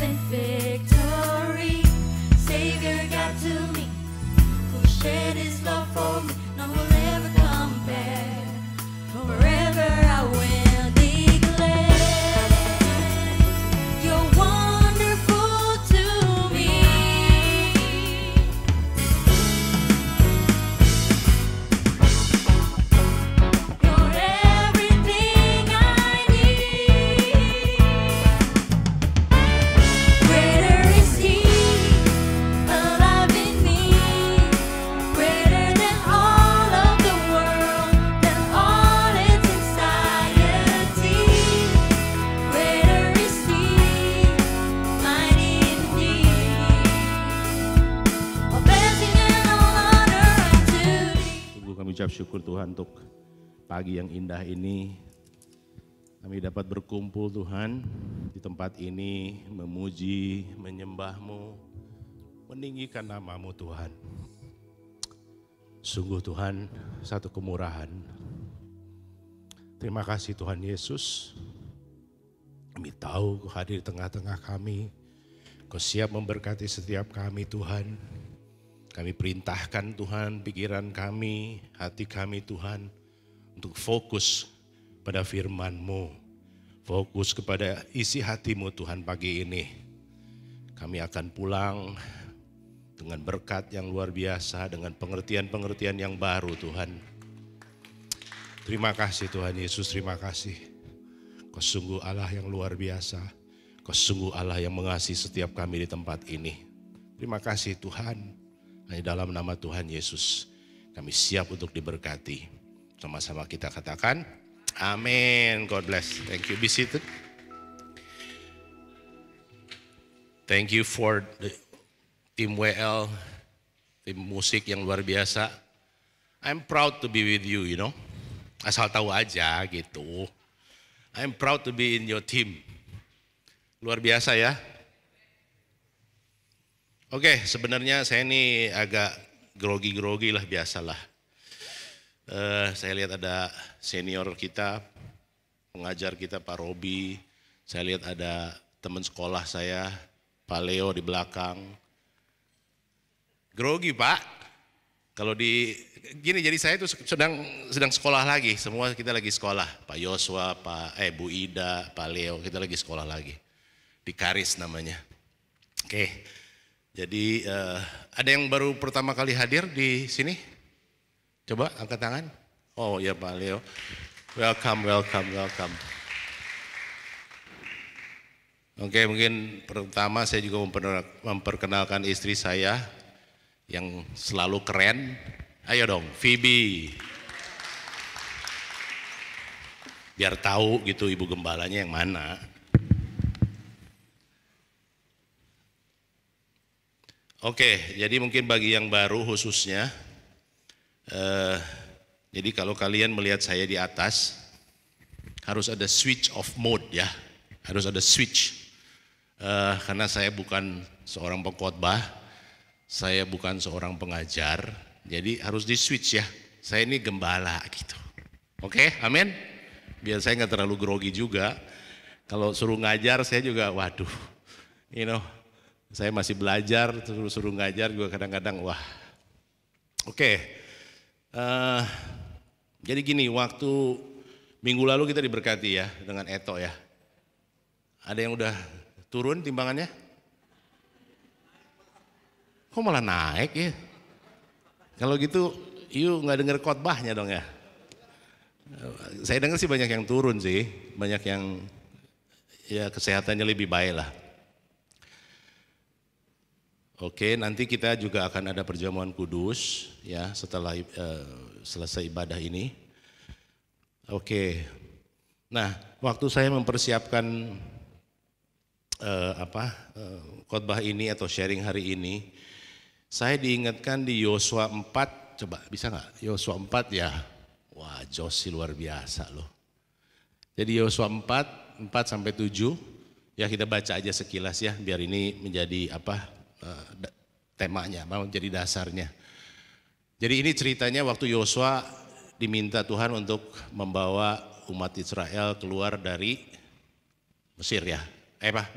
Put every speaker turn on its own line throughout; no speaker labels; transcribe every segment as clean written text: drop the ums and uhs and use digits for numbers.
in victory. Savior got to me, who shed his love for me. No one will ever compare. Forever I will declare, you're wonderful to me. You're everything I need. Greater is he alive in me, greater than all of the world, than all its anxiety. Greater is he, mighty indeed. All blessing and all honor unto thee.
Sungguh kami ucap syukur Tuhan untuk pagi yang indah ini. Kami dapat berkumpul Tuhan di tempat ini, memuji, menyembah-Mu, meninggikan nama-Mu Tuhan. Sungguh Tuhan satu kemurahan. Terima kasih Tuhan Yesus. Kami tahu Kau hadir di tengah-tengah kami. Kau siap memberkati setiap kami Tuhan. Kami perintahkan Tuhan pikiran kami, hati kami Tuhan untuk fokus pada firman-Mu. Fokus kepada isi hati-Mu Tuhan pagi ini. Kami akan pulang dengan berkat yang luar biasa, dengan pengertian-pengertian yang baru Tuhan. Terima kasih Tuhan Yesus, terima kasih. Kau sungguh Allah yang luar biasa. Kau sungguh Allah yang mengasihi setiap kami di tempat ini. Terima kasih Tuhan. Hanya dalam nama Tuhan Yesus kami siap untuk diberkati. Sama-sama kita katakan, amin. God bless. Thank you. Be seated. Thank you for the tim WL, tim musik yang luar biasa. I'm proud to be with you, you know. Asal tahu aja gitu. I'm proud to be in your team. Luar biasa ya. Oke, sebenarnya saya ini agak grogi-grogi lah, biasalah. Saya lihat ada senior kita, pengajar kita Pak Robi. Saya lihat ada teman sekolah saya, Pak Leo di belakang. Grogi Pak, kalau di gini, jadi saya itu sedang sekolah lagi, semua kita lagi sekolah. Pak Yosua, Bu Ida, Pak Leo, kita lagi sekolah lagi. Di Karis namanya. Oke. Jadi ada yang baru pertama kali hadir di sini? Coba angkat tangan. Oh ya Pak Leo. Welcome. Oke, mungkin pertama saya juga memperkenalkan istri saya yang selalu keren. Ayo dong, Phoebe. Biar tahu gitu ibu gembalanya yang mana. Oke, jadi mungkin bagi yang baru khususnya, jadi kalau kalian melihat saya di atas, harus ada switch of mode ya, harus ada switch. Karena saya bukan seorang pengkhotbah, saya bukan seorang pengajar, jadi harus di switch ya. Saya ini gembala gitu. Oke, amin. Biar saya nggak terlalu grogi juga. Kalau suruh ngajar saya juga, waduh, you know. Saya masih belajar, suruh ngajar juga kadang-kadang wah. Oke, jadi gini, waktu minggu lalu kita diberkati ya dengan Eto ya. Ada yang udah turun timbangannya? Kok malah naik ya? Kalau gitu, yuk nggak dengar khotbahnya dong ya. Saya dengar sih banyak yang turun sih, banyak yang ya kesehatannya lebih baik lah. Oke, nanti kita juga akan ada perjamuan kudus ya setelah selesai ibadah ini. Oke, nah waktu saya mempersiapkan khotbah ini atau sharing hari ini, saya diingatkan di Yosua 4, coba bisa nggak? Yosua 4 ya, wah Josi luar biasa loh. Jadi Yosua 4 sampai 7, ya kita baca aja sekilas ya, biar ini menjadi temanya, mau jadi dasarnya. Jadi ini ceritanya waktu Yosua diminta Tuhan untuk membawa umat Israel keluar dari Mesir ya,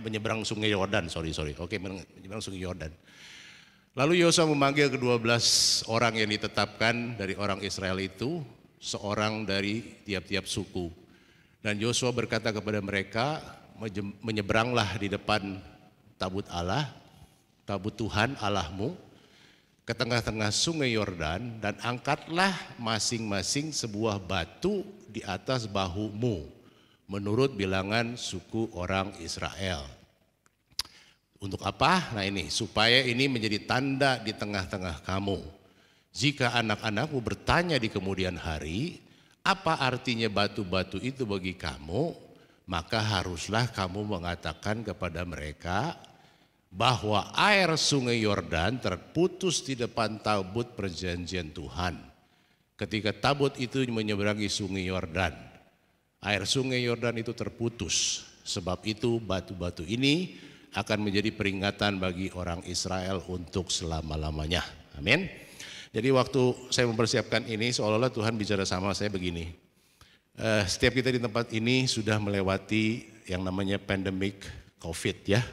menyeberang sungai Yordan, sorry. Oke, menyeberang sungai Yordan. Lalu Yosua memanggil ke-12 orang yang ditetapkan dari orang Israel itu, seorang dari tiap-tiap suku. Dan Yosua berkata kepada mereka, menyeberanglah di depan tabut Allah, tabut Tuhan Allahmu, ke tengah-tengah sungai Yordan, dan angkatlah masing-masing sebuah batu di atas bahumu, menurut bilangan suku orang Israel. Untuk apa? Nah ini, supaya ini menjadi tanda di tengah-tengah kamu. Jika anak-anakmu bertanya di kemudian hari, apa artinya batu-batu itu bagi kamu, maka haruslah kamu mengatakan kepada mereka bahwa air sungai Yordan terputus di depan tabut perjanjian Tuhan. Ketika tabut itu menyeberangi sungai Yordan, air sungai Yordan itu terputus. Sebab itu batu-batu ini akan menjadi peringatan bagi orang Israel untuk selama-lamanya. Amin. Jadi waktu saya mempersiapkan ini seolah-olah Tuhan bicara sama saya begini. Setiap kita di tempat ini sudah melewati yang namanya pandemic COVID ya.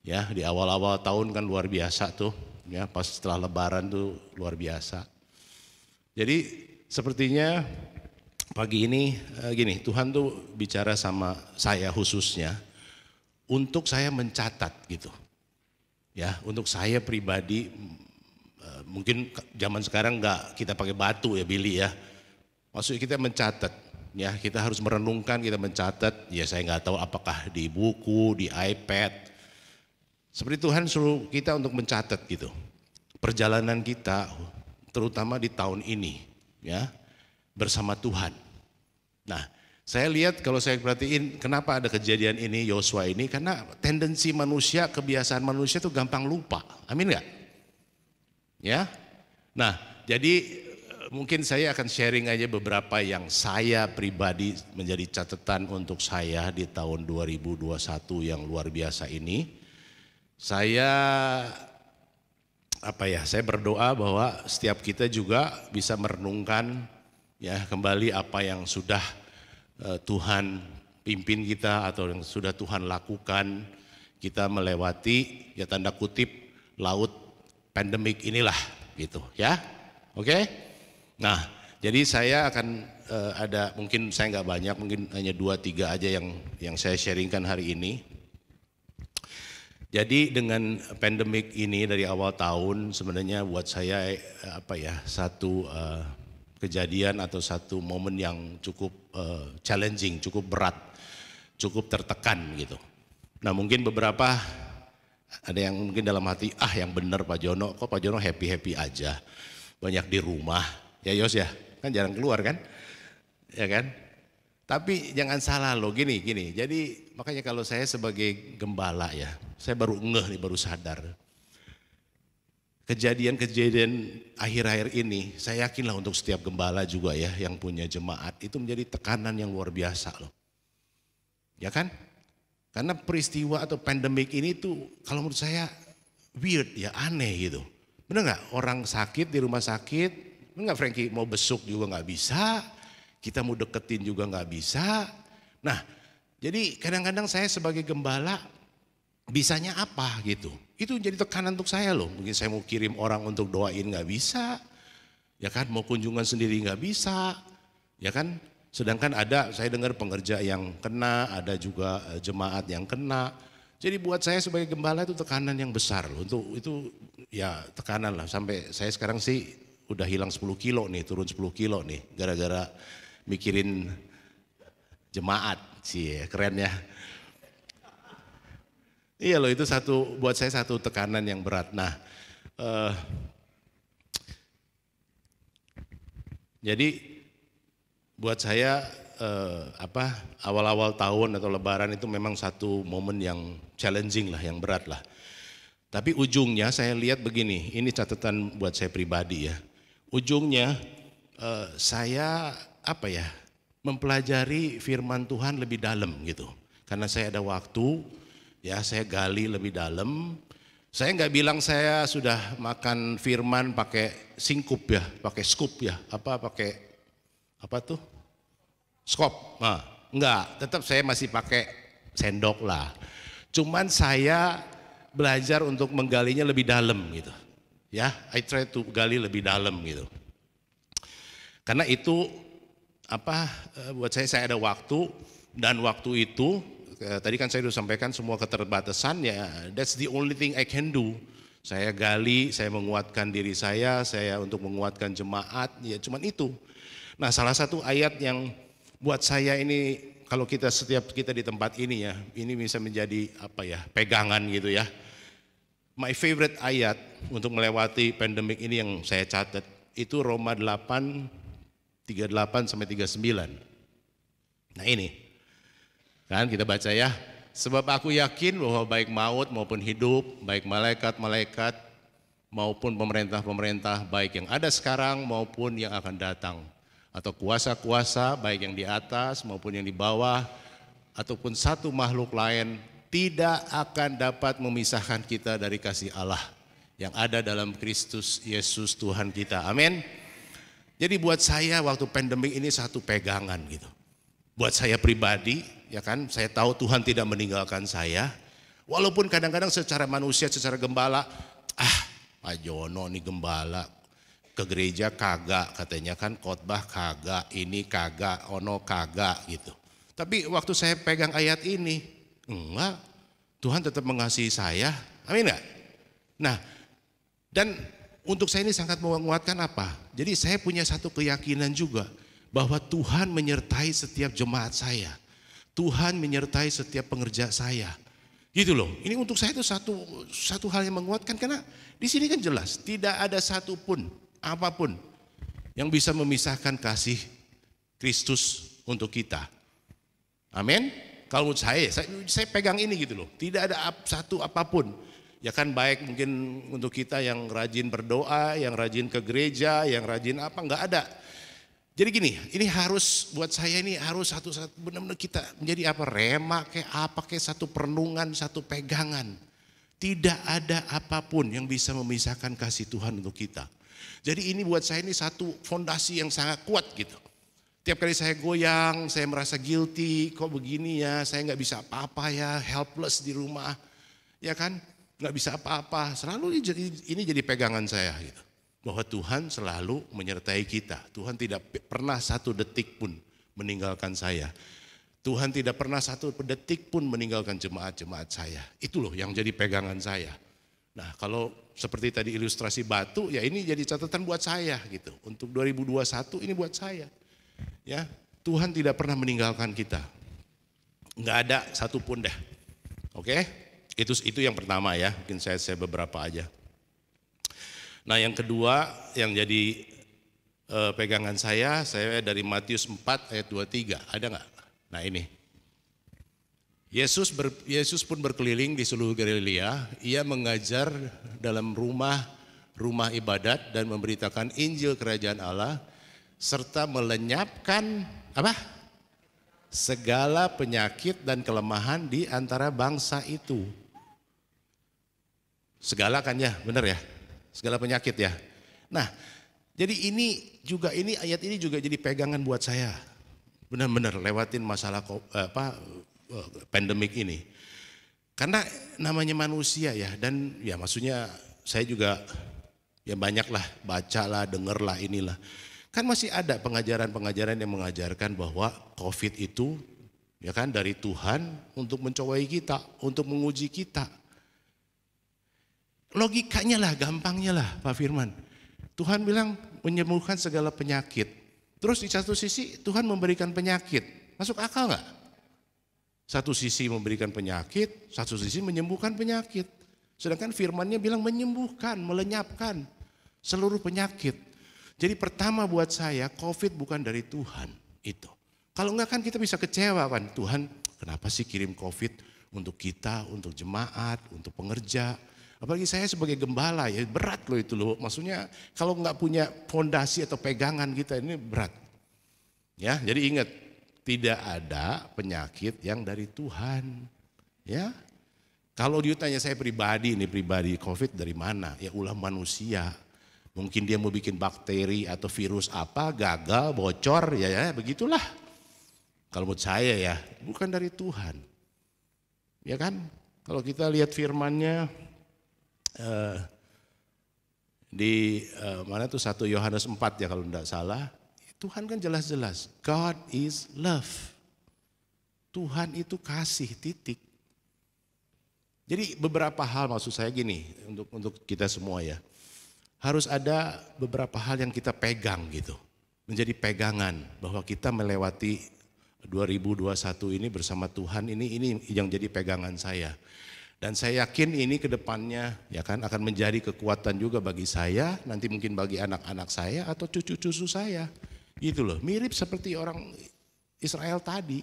Ya, di awal-awal tahun kan luar biasa tuh. Ya, pas setelah lebaran tuh luar biasa. Jadi sepertinya pagi ini gini, Tuhan tuh bicara sama saya khususnya untuk saya mencatat gitu. Ya, untuk saya pribadi mungkin zaman sekarang enggak kita pakai batu ya Billy ya. Maksudnya kita mencatat, ya kita harus merenungkan, kita mencatat. Ya saya nggak tahu apakah di buku, di iPad. Seperti Tuhan suruh kita untuk mencatat gitu. Perjalanan kita, terutama di tahun ini, ya bersama Tuhan. Nah, saya lihat kalau saya perhatiin kenapa ada kejadian ini Yosua ini, karena tendensi manusia, kebiasaan manusia itu gampang lupa. Amin nggak? Ya. Nah, jadi mungkin saya akan sharing aja beberapa yang saya pribadi menjadi catatan untuk saya di tahun 2021 yang luar biasa ini. Saya berdoa bahwa setiap kita juga bisa merenungkan ya kembali apa yang sudah Tuhan pimpin kita atau yang sudah Tuhan lakukan. Kita melewati ya tanda kutip laut pandemik inilah gitu ya. Oke? Nah, jadi saya akan ada mungkin saya nggak banyak, mungkin hanya 2-3 aja yang saya sharingkan hari ini. Jadi dengan pandemik ini dari awal tahun sebenarnya buat saya satu kejadian atau satu momen yang cukup challenging, cukup berat, cukup tertekan gitu. Nah mungkin beberapa ada yang mungkin dalam hati yang benar Pak Jono, kok Pak Jono happy aja, banyak di rumah ya Yos ya, kan jarang keluar kan, ya kan. Tapi jangan salah loh, gini. Jadi makanya kalau saya sebagai gembala ya, saya baru ngeh nih, baru sadar. Kejadian-kejadian akhir-akhir ini, saya yakinlah untuk setiap gembala juga ya yang punya jemaat itu menjadi tekanan yang luar biasa loh. Ya kan? Karena peristiwa atau pandemik ini tuh kalau menurut saya weird ya, aneh gitu. Bener gak? Orang sakit di rumah sakit, bener gak Frankie, mau besuk juga gak bisa, kita mau deketin juga gak bisa. Nah jadi kadang-kadang saya sebagai gembala bisanya apa gitu. Itu jadi tekanan untuk saya loh. Mungkin saya mau kirim orang untuk doain gak bisa, ya kan, mau kunjungan sendiri gak bisa, ya kan. Sedangkan ada, saya dengar pengerja yang kena, ada juga jemaat yang kena. Jadi buat saya sebagai gembala itu tekanan yang besar loh. Untuk itu ya tekanan lah. Sampai saya sekarang sih udah hilang 10 kilo nih, turun 10 kilo nih. Gara-gara mikirin jemaat sih, keren ya. Iya loh, itu buat saya satu tekanan yang berat. Nah, jadi buat saya awal-awal tahun atau lebaran itu memang satu momen yang challenging lah, yang berat lah. Tapi ujungnya saya lihat begini, ini catatan buat saya pribadi ya. Ujungnya saya mempelajari firman Tuhan lebih dalam gitu. Karena saya ada waktu, ya saya gali lebih dalam. Saya nggak bilang saya sudah makan firman pakai singkup ya, pakai scoop ya, skop. Nah, enggak, tetap saya masih pakai sendok lah. Cuman saya belajar untuk menggalinya lebih dalam gitu. Ya, I try to gali lebih dalam gitu. Karena itu buat saya ada waktu, dan waktu itu tadi kan saya sudah sampaikan semua keterbatasannya. That's the only thing I can do. Saya gali, saya menguatkan diri saya untuk menguatkan jemaat, ya cuman itu. Nah, salah satu ayat yang buat saya ini, kalau setiap kita di tempat ini ya, ini bisa menjadi pegangan gitu ya. My favorite ayat untuk melewati pandemik ini yang saya catat itu Roma 8:38 sampai 39. Nah ini, kan kita baca ya. Sebab aku yakin bahwa baik maut maupun hidup, baik malaikat-malaikat maupun pemerintah-pemerintah, baik yang ada sekarang maupun yang akan datang, atau kuasa-kuasa baik yang di atas maupun yang di bawah, ataupun satu makhluk lain, tidak akan dapat memisahkan kita dari kasih Allah yang ada dalam Kristus Yesus Tuhan kita. Amin. Jadi buat saya waktu pandemik ini satu pegangan gitu. Buat saya pribadi, ya kan, saya tahu Tuhan tidak meninggalkan saya. Walaupun kadang-kadang secara manusia, secara gembala, Pak Jono nih gembala, ke gereja kagak katanya kan, khotbah kagak, ini kagak, ono kagak gitu. Tapi waktu saya pegang ayat ini, enggak, Tuhan tetap mengasihi saya, amin enggak? Nah, dan untuk saya ini sangat menguatkan apa? Jadi saya punya satu keyakinan juga, bahwa Tuhan menyertai setiap jemaat saya. Tuhan menyertai setiap pengerja saya. Gitu loh, ini untuk saya itu satu hal yang menguatkan, karena di sini kan jelas, tidak ada satupun, apapun, yang bisa memisahkan kasih Kristus untuk kita. Amin. Kalau menurut saya pegang ini gitu loh. Tidak ada satu apapun. Ya kan, baik mungkin untuk kita yang rajin berdoa, yang rajin ke gereja, yang rajin enggak ada. Jadi gini, ini harus buat saya ini harus satu-satu benar-benar kita menjadi rema kayak satu perenungan, satu pegangan. Tidak ada apapun yang bisa memisahkan kasih Tuhan untuk kita. Jadi ini buat saya ini satu fondasi yang sangat kuat gitu. Tiap kali saya goyang, saya merasa guilty, kok begini ya, saya nggak bisa apa-apa ya, helpless di rumah, ya kan, nggak bisa apa-apa. Selalu ini jadi pegangan saya gitu, bahwa Tuhan selalu menyertai kita. Tuhan tidak pernah satu detik pun meninggalkan saya. Tuhan tidak pernah satu detik pun meninggalkan jemaat-jemaat saya. Itu loh yang jadi pegangan saya. Nah, kalau seperti tadi ilustrasi batu, ya ini jadi catatan buat saya gitu. Untuk 2021 ini buat saya. Ya, Tuhan tidak pernah meninggalkan kita. Enggak ada satupun dah. Oke? Itu yang pertama ya. Mungkin saya beberapa aja. Nah, yang kedua yang jadi pegangan saya dari Matius 4 ayat 23. Ada enggak? Nah, ini. Yesus pun berkeliling di seluruh Galilea. Ia mengajar dalam rumah ibadat dan memberitakan Injil Kerajaan Allah, serta melenyapkan segala penyakit dan kelemahan di antara bangsa itu. Segala kan ya, benar ya? Segala penyakit ya. Nah, jadi ayat ini juga jadi pegangan buat saya. Benar-benar lewatin masalah pandemik ini. Karena namanya manusia ya, dan ya maksudnya saya juga ya banyaklah bacalah, dengarlah inilah. Kan masih ada pengajaran-pengajaran yang mengajarkan bahwa COVID itu ya kan dari Tuhan untuk mencobai kita, untuk menguji kita. Logikanya lah, gampangnya lah Pak Firman. Tuhan bilang menyembuhkan segala penyakit. Terus di satu sisi Tuhan memberikan penyakit. Masuk akal enggak? Satu sisi memberikan penyakit, satu sisi menyembuhkan penyakit. Sedangkan firman-Nya bilang menyembuhkan, melenyapkan seluruh penyakit. Jadi pertama buat saya, COVID bukan dari Tuhan itu. Kalau enggak kan kita bisa kecewa kan, Tuhan kenapa sih kirim COVID untuk kita, untuk jemaat, untuk pengerja. Apalagi saya sebagai gembala ya berat loh itu loh. Maksudnya kalau enggak punya fondasi atau pegangan kita ini berat. Ya, jadi ingat, tidak ada penyakit yang dari Tuhan. Ya. Kalau ditanya saya pribadi COVID dari mana? Ya ulah manusia. Mungkin dia mau bikin bakteri atau virus apa, gagal, bocor, ya begitulah. Kalau menurut saya ya, bukan dari Tuhan. Ya kan? Kalau kita lihat firman-Nya di mana tuh 1 Yohanes 4 ya kalau tidak salah, Tuhan kan jelas-jelas, God is love. Tuhan itu kasih, titik. Jadi beberapa hal, maksud saya gini, untuk kita semua ya, harus ada beberapa hal yang kita pegang gitu, menjadi pegangan bahwa kita melewati 2021 ini bersama Tuhan, ini yang jadi pegangan saya. Dan saya yakin ini ke depannya ya kan akan menjadi kekuatan juga bagi saya, nanti mungkin bagi anak-anak saya atau cucu-cucu saya. Gitu loh, mirip seperti orang Israel tadi.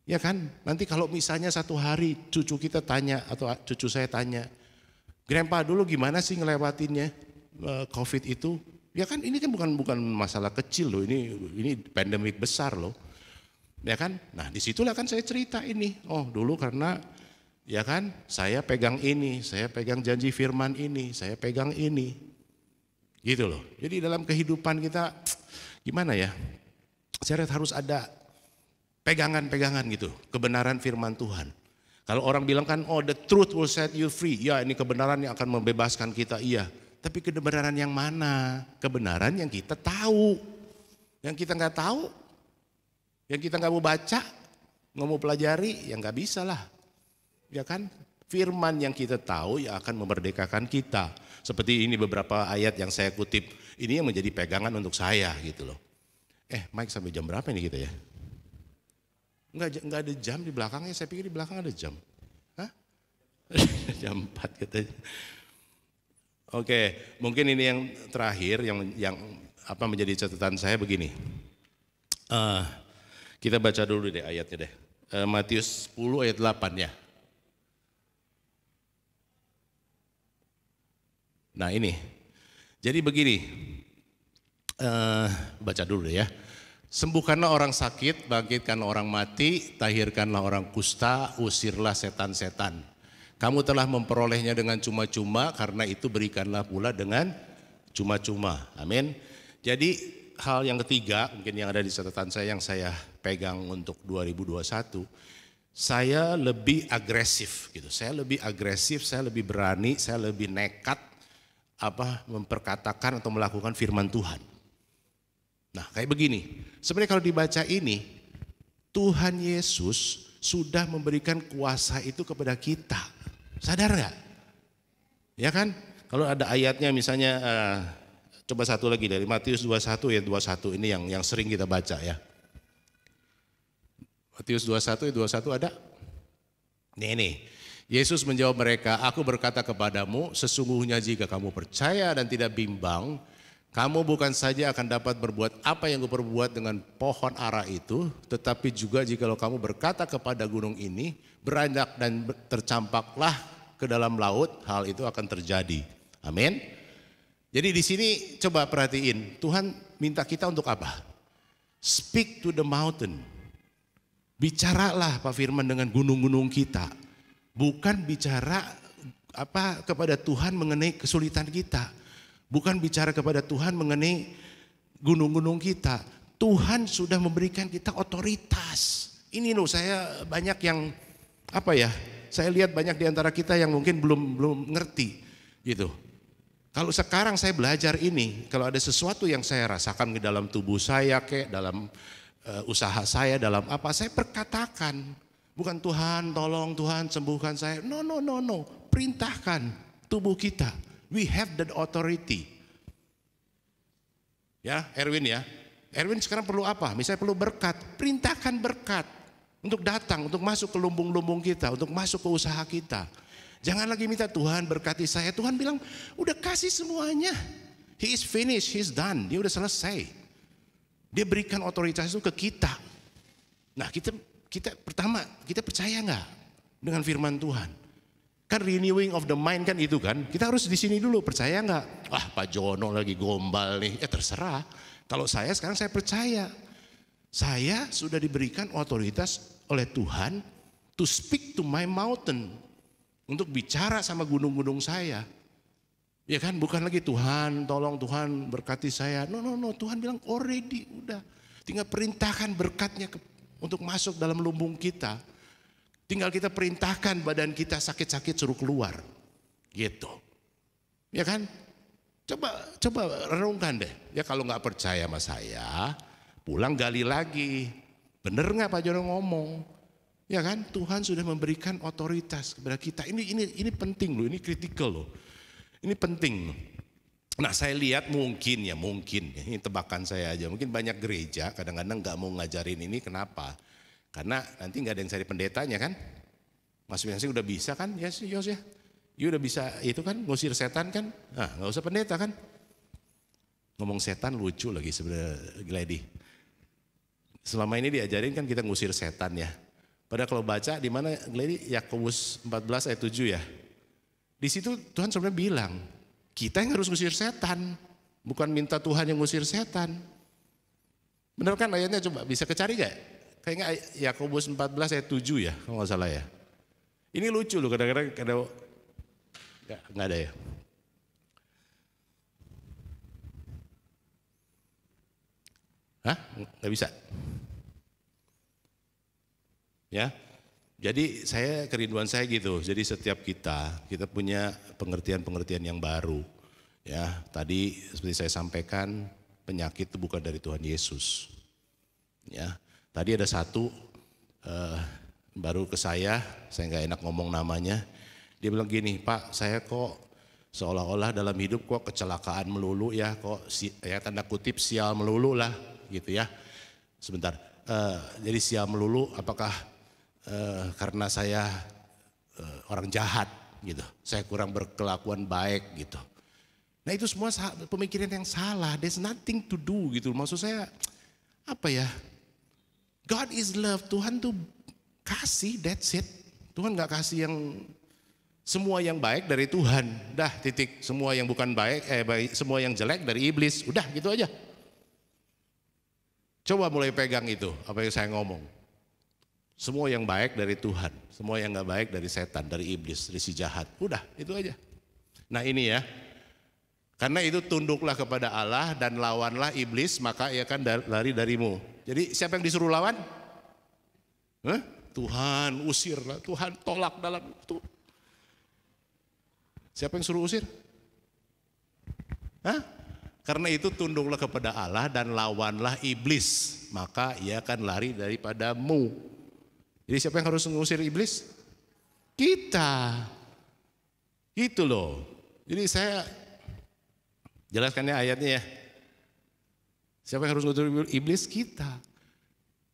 Ya kan, nanti kalau misalnya satu hari cucu kita tanya atau cucu saya tanya, Grandpa dulu gimana sih ngelewatinnya COVID itu? Ya kan ini kan bukan masalah kecil loh, ini pandemik besar loh. Ya kan? Nah, disitulah kan saya cerita ini. Oh, dulu karena ya kan, saya pegang ini, saya pegang janji firman ini, saya pegang ini. Gitu loh. Jadi dalam kehidupan kita gimana ya? Saya harus ada pegangan-pegangan gitu, kebenaran firman Tuhan. Kalau orang bilang kan, oh the truth will set you free. Ya, ini kebenaran yang akan membebaskan kita, iya. Tapi kebenaran yang mana? Kebenaran yang kita tahu. Yang kita nggak tahu, yang kita nggak mau baca, nggak mau pelajari, ya nggak bisa lah. Ya kan, firman yang kita tahu yang akan memerdekakan kita. Seperti ini beberapa ayat yang saya kutip, ini yang menjadi pegangan untuk saya gitu loh. Mike sampai jam berapa ini kita ya? Enggak ada jam di belakangnya, saya pikir di belakang ada jam. Hah? Jam 4 katanya. Oke, mungkin ini yang terakhir yang apa menjadi catatan saya begini. Kita baca dulu deh ayatnya deh. Matius 10 ayat 8 ya. Nah ini, jadi begini, baca dulu ya. Sembuhkanlah orang sakit, bangkitkanlah orang mati, tahirkanlah orang kusta, usirlah setan-setan. Kamu telah memperolehnya dengan cuma-cuma, karena itu berikanlah pula dengan cuma-cuma. Amin. Jadi hal yang ketiga, mungkin yang ada di catatan saya yang saya pegang untuk 2021, saya lebih agresif gitu. Saya lebih agresif, saya lebih berani, saya lebih nekat memperkatakan atau melakukan firman Tuhan. Nah kayak begini, sebenarnya kalau dibaca ini, Tuhan Yesus sudah memberikan kuasa itu kepada kita. Sadar gak? Ya kan? Kalau ada ayatnya misalnya, coba satu lagi dari Matius 21 ayat 21, ini yang sering kita baca ya. Matius 21 ayat 21 ada? Nih. Yesus menjawab mereka, aku berkata kepadamu, sesungguhnya jika kamu percaya dan tidak bimbang, kamu bukan saja akan dapat berbuat apa yang kuperbuat dengan pohon ara itu, tetapi juga jikalau kamu berkata kepada gunung ini, beranjak dan tercampaklah ke dalam laut, hal itu akan terjadi. Amin. Jadi di sini coba perhatiin, Tuhan minta kita untuk apa? Speak to the mountain. Bicaralah Pak Firman dengan gunung-gunung kita. Bukan bicara kepada Tuhan mengenai kesulitan kita. Bukan bicara kepada Tuhan mengenai gunung-gunung kita. Tuhan sudah memberikan kita otoritas. Ini loh, saya banyak yang saya lihat banyak di antara kita yang mungkin belum ngerti gitu. Kalau sekarang saya belajar ini, kalau ada sesuatu yang saya rasakan di dalam tubuh saya, dalam usaha saya, dalam saya perkatakan. Bukan Tuhan tolong, Tuhan sembuhkan saya. No. Perintahkan tubuh kita. We have that authority. Ya, Erwin ya. Erwin sekarang perlu apa? Misalnya perlu berkat. Perintahkan berkat. Untuk datang, untuk masuk ke lumbung-lumbung kita. Untuk masuk ke usaha kita. Jangan lagi minta Tuhan berkati saya. Tuhan bilang, udah kasih semuanya. He is finished, he is done. Dia udah selesai. Dia berikan otoritas itu ke kita. Nah kita pertama, kita percaya nggak dengan firman Tuhan? Kan renewing of the mind kan itu kan. Kita harus di sini dulu, percaya nggak? Pak Jono lagi gombal nih. Terserah. Kalau saya sekarang saya percaya. Saya sudah diberikan otoritas oleh Tuhan to speak to my mountain. Untuk bicara sama gunung-gunung saya. Ya kan, bukan lagi Tuhan tolong, Tuhan berkati saya. No. Tuhan bilang already udah. Tinggal perintahkan berkatnya untuk masuk dalam lumbung kita. Tinggal kita perintahkan badan kita sakit-sakit suruh keluar. Gitu. Ya kan? Coba renungkan deh. Ya kalau nggak percaya sama saya, pulang gali lagi. Bener nggak Pak Jono ngomong? Ya kan? Tuhan sudah memberikan otoritas kepada kita. Ini penting loh, ini kritikal loh. Ini penting loh. Nah saya lihat mungkin ini tebakan saya aja, mungkin banyak gereja kadang-kadang nggak mau ngajarin ini, kenapa? Karena nanti nggak ada yang cari pendetanya kan? Mas Wiansi udah bisa kan, ya sih Yos ya? You udah bisa itu kan, ngusir setan kan? Nah nggak usah pendeta kan? Ngomong setan lucu lagi sebenarnya Glady. Selama ini diajarin kan kita ngusir setan ya. Padahal kalau baca di mana Glady, Yakobus 14 ayat 7 ya. Di situ Tuhan sebenarnya bilang, kita yang harus ngusir setan, bukan minta Tuhan yang ngusir setan. Benar kan ayatnya, coba bisa kecari gak? Kayaknya Yakobus 14 ayat 7 ya, kalau nggak salah ya. Ini lucu loh kadang-kadang, nggak ada ya. Hah? Nggak bisa? Ya, jadi kerinduan saya gitu. Jadi setiap kita punya pengertian-pengertian yang baru. Ya, tadi seperti saya sampaikan, penyakit itu bukan dari Tuhan Yesus. Ya, tadi ada satu baru ke saya nggak enak ngomong namanya. Dia bilang gini, Pak, saya kok seolah-olah dalam hidup kok kecelakaan melulu ya, kok ya tanda kutip sial melulu lah, gitu ya. Sebentar, jadi sial melulu, apakah karena saya orang jahat gitu, saya kurang berkelakuan baik gitu. Nah itu semua pemikiran yang salah, there's nothing to do gitu. Maksud saya apa ya, God is love, Tuhan tuh kasih, that's it. Tuhan gak kasih yang semua yang baik dari Tuhan, dah titik. Semua yang bukan baik, semua yang jelek dari iblis, udah gitu aja. Coba mulai pegang itu, apa yang saya ngomong. Semua yang baik dari Tuhan, semua yang gak baik dari setan, dari iblis, dari si jahat. Udah, itu aja. Nah ini ya, karena itu tunduklah kepada Allah dan lawanlah iblis, maka ia akan lari darimu. Jadi siapa yang disuruh lawan? Tuhan usirlah, Tuhan tolak dalam itu. Siapa yang suruh usir? Karena itu tunduklah kepada Allah dan lawanlah iblis, maka ia akan lari daripadamu. Jadi siapa yang harus mengusir iblis? Kita. Gitu loh. Jadi saya jelaskannya ayatnya ya. Siapa yang harus mengusir iblis? Kita.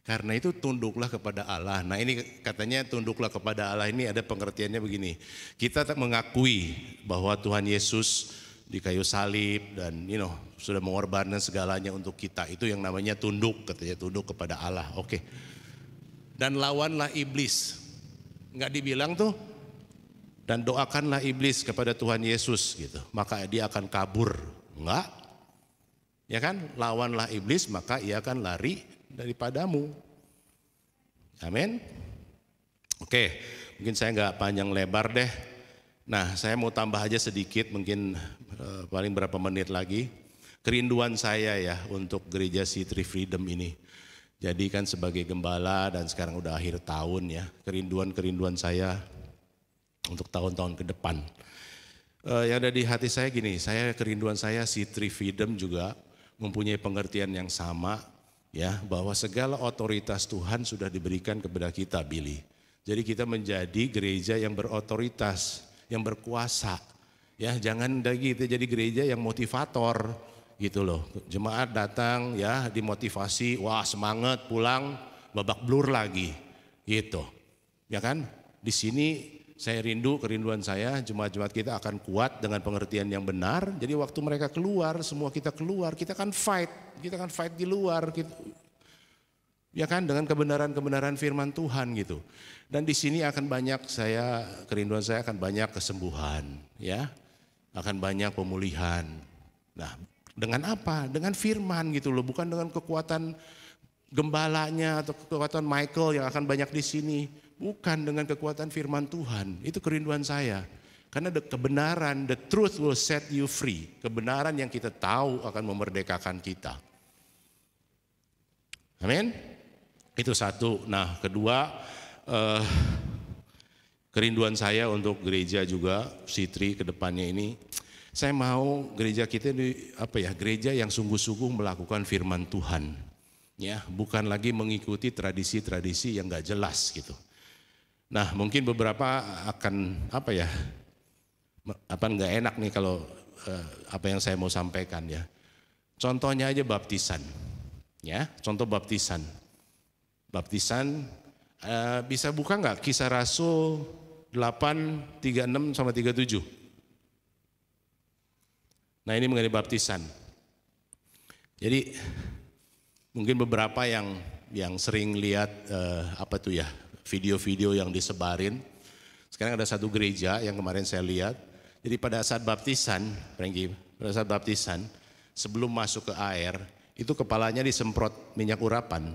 Karena itu tunduklah kepada Allah. Nah ini katanya tunduklah kepada Allah, ini ada pengertiannya begini. Kita tak mengakui bahwa Tuhan Yesus di kayu salib dan sudah mengorbankan segalanya untuk kita. Itu yang namanya tunduk, katanya tunduk kepada Allah. Oke. Dan lawanlah iblis. Enggak dibilang tuh, dan doakanlah iblis kepada Tuhan Yesus gitu. Maka dia akan kabur. Enggak. Ya kan? Lawanlah iblis maka ia akan lari daripadamu. Amin. Oke, mungkin saya enggak panjang lebar deh. Nah, saya mau tambah aja sedikit, mungkin paling berapa menit lagi. Kerinduan saya ya untuk gereja City Freedom ini. Jadi kan sebagai gembala dan sekarang udah akhir tahun ya, kerinduan saya untuk tahun-tahun ke depan. Yang ada di hati saya gini, kerinduan saya City Freedom juga mempunyai pengertian yang sama ya, bahwa segala otoritas Tuhan sudah diberikan kepada kita, Billy. Jadi kita menjadi gereja yang berotoritas, yang berkuasa. Ya, jangan lagi kita jadi gereja yang motivator. Gitu loh, jemaat datang ya dimotivasi, wah semangat, pulang babak belur lagi, gitu, ya kan? Di sini saya kerinduan saya jemaat-jemaat kita akan kuat dengan pengertian yang benar. Jadi waktu mereka keluar, semua kita keluar, kita akan fight di luar, gitu. Ya kan, dengan kebenaran firman Tuhan gitu. Dan di sini akan banyak kerinduan saya akan banyak kesembuhan, ya, akan banyak pemulihan. Nah. Dengan apa? Dengan firman gitu loh, bukan dengan kekuatan gembalanya atau kekuatan Michael yang akan banyak di sini. Bukan, dengan kekuatan firman Tuhan. Itu kerinduan saya. Karena kebenaran, the truth will set you free. Kebenaran yang kita tahu akan memerdekakan kita. Amin. Itu satu. Nah kedua, kerinduan saya untuk gereja juga, Sitri ke depannya ini, saya mau gereja kita gereja yang sungguh-sungguh melakukan firman Tuhan. Ya, bukan lagi mengikuti tradisi-tradisi yang gak jelas gitu. Nah, mungkin beberapa akan nggak enak nih kalau apa yang saya mau sampaikan ya. Contohnya aja baptisan, ya. Contoh baptisan. Baptisan bisa buka nggak Kisah Rasul 8, 36 sama 37. Nah ini mengenai baptisan. Jadi mungkin beberapa yang sering lihat video-video yang disebarin. Sekarang ada satu gereja yang kemarin saya lihat. Jadi pada saat baptisan, sebelum masuk ke air, itu kepalanya disemprot minyak urapan.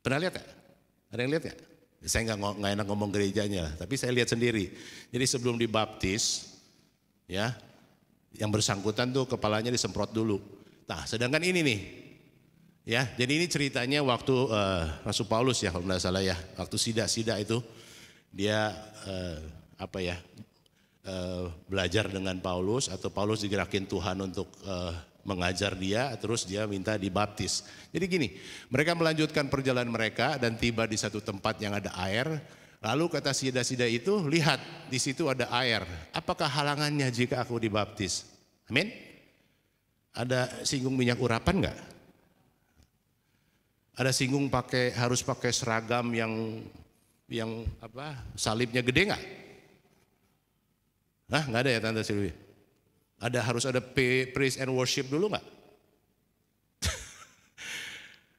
Pernah lihat gak? Ada yang lihat gak? Saya nggak enak ngomong gerejanya, tapi saya lihat sendiri. Jadi sebelum dibaptis, ya, yang bersangkutan tuh kepalanya disemprot dulu. Nah, sedangkan ini nih, ya, jadi ini ceritanya waktu Rasul Paulus ya, kalau nggak salah ya, waktu sida itu dia belajar dengan Paulus, atau Paulus digerakin Tuhan untuk mengajar dia, terus dia minta dibaptis. Jadi gini, mereka melanjutkan perjalanan mereka dan tiba di satu tempat yang ada air. Lalu kata sida-sida itu, lihat di situ ada air. Apakah halangannya jika aku dibaptis? Amin. Ada singgung minyak urapan nggak? Ada singgung harus pakai seragam yang salibnya gede nggak? Hah, nggak ada ya Tante Silvi? Harus ada praise and worship dulu nggak?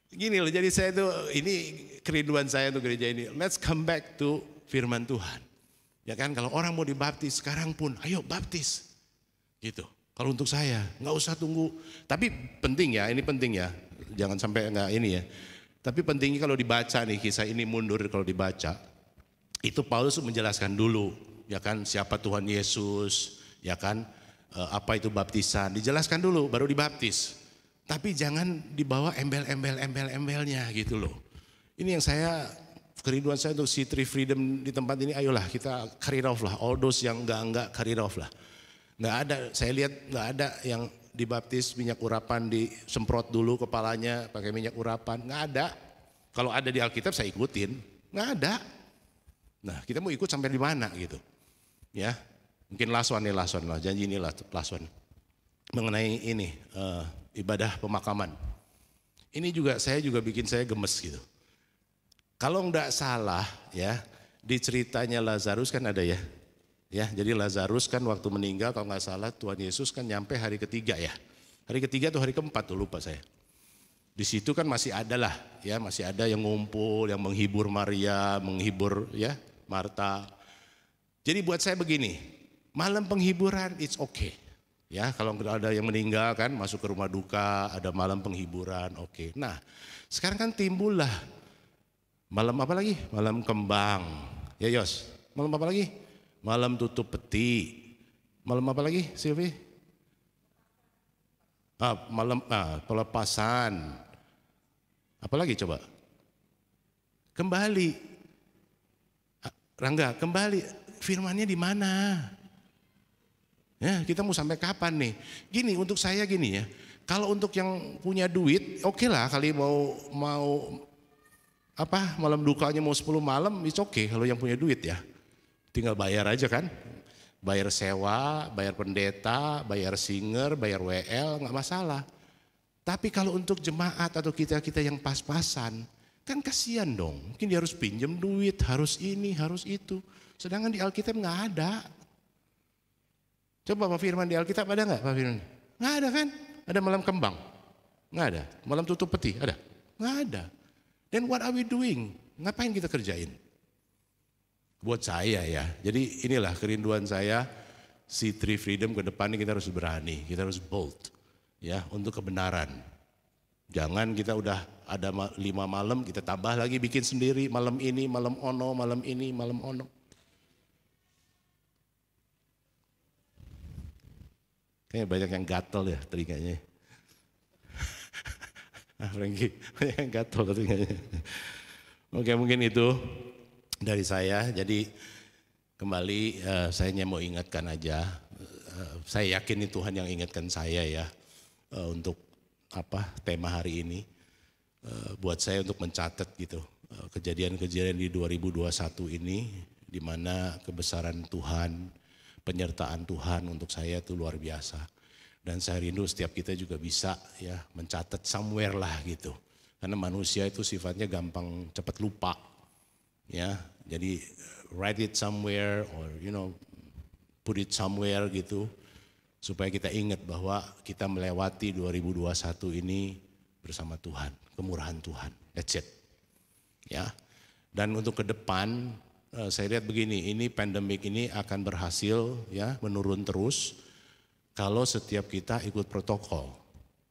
Gini loh, jadi saya tuh, ini kerinduan saya untuk gereja ini. Let's come back to firman Tuhan. Ya kan, kalau orang mau dibaptis sekarang pun, ayo baptis. Gitu. Kalau untuk saya, nggak usah tunggu. Tapi penting ya, ini penting ya. Jangan sampai nggak ini ya. Tapi pentingnya kalau dibaca nih, kisah ini mundur kalau dibaca. Itu Paulus menjelaskan dulu. Ya kan, siapa Tuhan Yesus, ya kan, apa itu baptisan, dijelaskan dulu baru dibaptis. Tapi jangan dibawa embel-embelnya gitu loh. Ini yang kerinduan saya untuk Sitri Freedom di tempat ini, ayolah kita carry off lah, all those yang enggak carry off lah. Nggak ada, saya lihat nggak ada yang dibaptis minyak urapan, disemprot dulu kepalanya pakai minyak urapan, nggak ada. Kalau ada di Alkitab saya ikutin, nggak ada. Nah kita mau ikut sampai di mana gitu. Ya, mungkin last one lah, janji ini last one. Mengenai ini, ibadah pemakaman. Ini saya juga bikin saya gemes gitu. Kalau enggak salah ya, di ceritanya Lazarus kan ada ya. Ya, jadi Lazarus kan waktu meninggal kalau nggak salah Tuhan Yesus kan nyampe hari ketiga ya. Hari ketiga atau hari keempat tuh lupa saya. Di situ kan masih ada lah ya, masih ada yang ngumpul, yang menghibur Maria, menghibur ya Marta. Jadi buat saya begini, malam penghiburan it's okay. Ya, kalau ada yang meninggal kan masuk ke rumah duka, ada malam penghiburan, oke. Nah, sekarang kan timbullah malam apa lagi? Malam kembang. Ya Yos, malam apa lagi? Malam tutup peti. Malam apa lagi, Silvi? Malam pelepasan. Apa lagi coba? Kembali. Rangga, kembali. Firmannya di mana? Ya, kita mau sampai kapan nih? Gini, untuk saya gini ya. Kalau untuk yang punya duit, oke lah kali mau malam dukanya mau 10 malam, it's okay kalau yang punya duit ya. Tinggal bayar aja kan. Bayar sewa, bayar pendeta, bayar singer, bayar WL, nggak masalah. Tapi kalau untuk jemaat atau kita-kita yang pas-pasan, kan kasihan dong. Mungkin dia harus pinjam duit, harus ini, harus itu. Sedangkan di Alkitab nggak ada. Coba Pak Firman di Alkitab ada nggak Pak Firman? Nggak ada kan? Ada malam kembang? Nggak ada. Malam tutup peti? Ada? Nggak ada. Then what are we doing? Ngapain kita kerjain? Buat saya ya. Jadi inilah kerinduan saya, Sitri Freedom ke depan ini kita harus berani, kita harus bold ya untuk kebenaran. Jangan kita udah ada 5 malam kita tambah lagi bikin sendiri, malam ini, malam ono, malam ini, malam ono. Kayaknya banyak yang gatel ya telinganya. Frankie, banyak yang gatel telinganya. Oke, mungkin itu dari saya. Jadi kembali saya hanya mau ingatkan aja, saya yakin ini Tuhan yang ingatkan saya ya untuk tema hari ini. Buat saya untuk mencatat gitu kejadian-kejadian di 2021 ini, di mana kebesaran Tuhan, penyertaan Tuhan untuk saya itu luar biasa. Dan saya rindu setiap kita juga bisa ya mencatat somewhere lah gitu. Karena manusia itu sifatnya gampang cepat lupa ya. Jadi write it somewhere or put it somewhere gitu. Supaya kita ingat bahwa kita melewati 2021 ini bersama Tuhan, kemurahan Tuhan. That's it. Ya. Dan untuk ke depan saya lihat begini, ini pandemik ini akan berhasil ya menurun terus kalau setiap kita ikut protokol.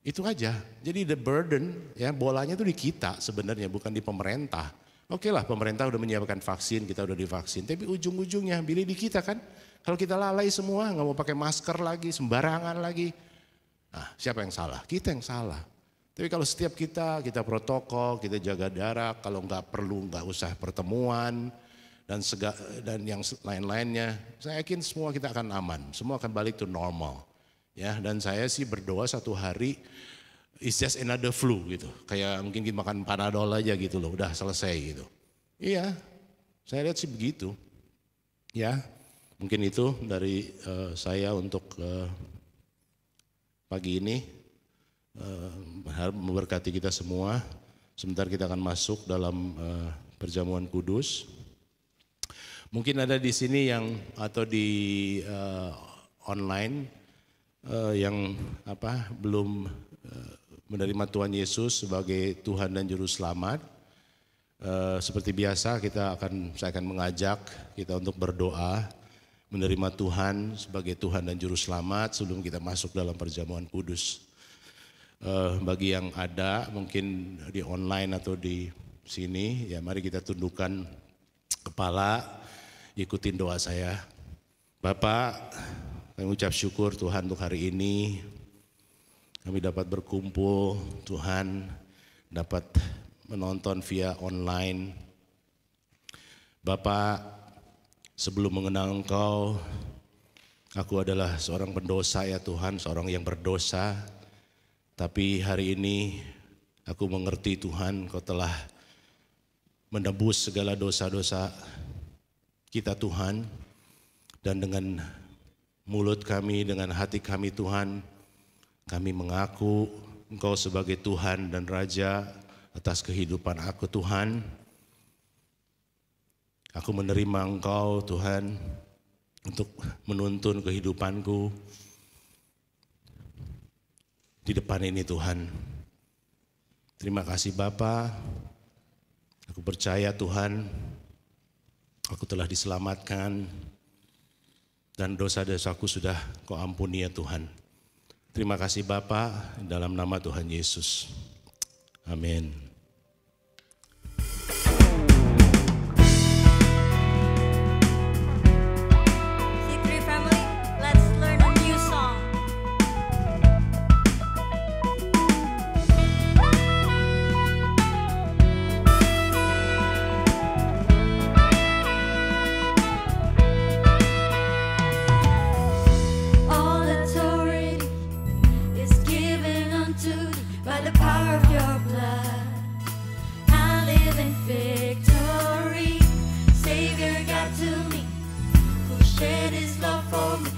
Itu aja. Jadi the burden ya bolanya itu di kita sebenarnya, bukan di pemerintah. Oke lah, pemerintah udah menyiapkan vaksin, kita udah divaksin, tapi ujung-ujungnya pilih di kita kan. Kalau kita lalai semua, nggak mau pakai masker lagi, sembarangan lagi. Nah, siapa yang salah? Kita yang salah. Tapi kalau setiap kita protokol, kita jaga jarak, kalau nggak perlu nggak usah pertemuan dan yang lain-lainnya, saya yakin semua kita akan aman, semua akan balik to normal. Ya, dan saya sih berdoa satu hari it's just another flu gitu. Kayak mungkin kita makan Panadol aja gitu loh, udah selesai gitu. Iya, saya lihat sih begitu. Ya, mungkin itu dari saya untuk pagi ini. Harap memberkati kita semua. Sebentar kita akan masuk dalam perjamuan kudus. Mungkin ada di sini yang atau di online yang belum menerima Tuhan Yesus sebagai Tuhan dan Juru Selamat. Seperti biasa saya akan mengajak kita untuk berdoa menerima Tuhan sebagai Tuhan dan Juru Selamat sebelum kita masuk dalam perjamuan kudus. Bagi yang ada mungkin di online atau di sini, ya mari kita tundukkan kepala, ikutin doa saya. Bapak, kami ucap syukur Tuhan untuk hari ini. Kami dapat berkumpul, Tuhan dapat menonton via online. Bapak, sebelum mengenal Engkau, aku adalah seorang pendosa ya Tuhan, seorang yang berdosa. Tapi hari ini aku mengerti Tuhan, Kau telah menebus segala dosa-dosa kita Tuhan. Dan dengan mulut kami, dengan hati kami Tuhan, kami mengaku Engkau sebagai Tuhan dan Raja atas kehidupan aku Tuhan. Aku menerima Engkau Tuhan untuk menuntun kehidupanku di depan ini Tuhan. Terima kasih Bapa. Aku percaya Tuhan, aku telah diselamatkan dan dosa-dosaku sudah Kau ampuni ya Tuhan. Terima kasih Bapa, dalam nama Tuhan Yesus. Amin.
C3 family, let's learn a new song. All authority is given unto thee by the power of your blood. I live in victory. Savior God to me, who shed his love for me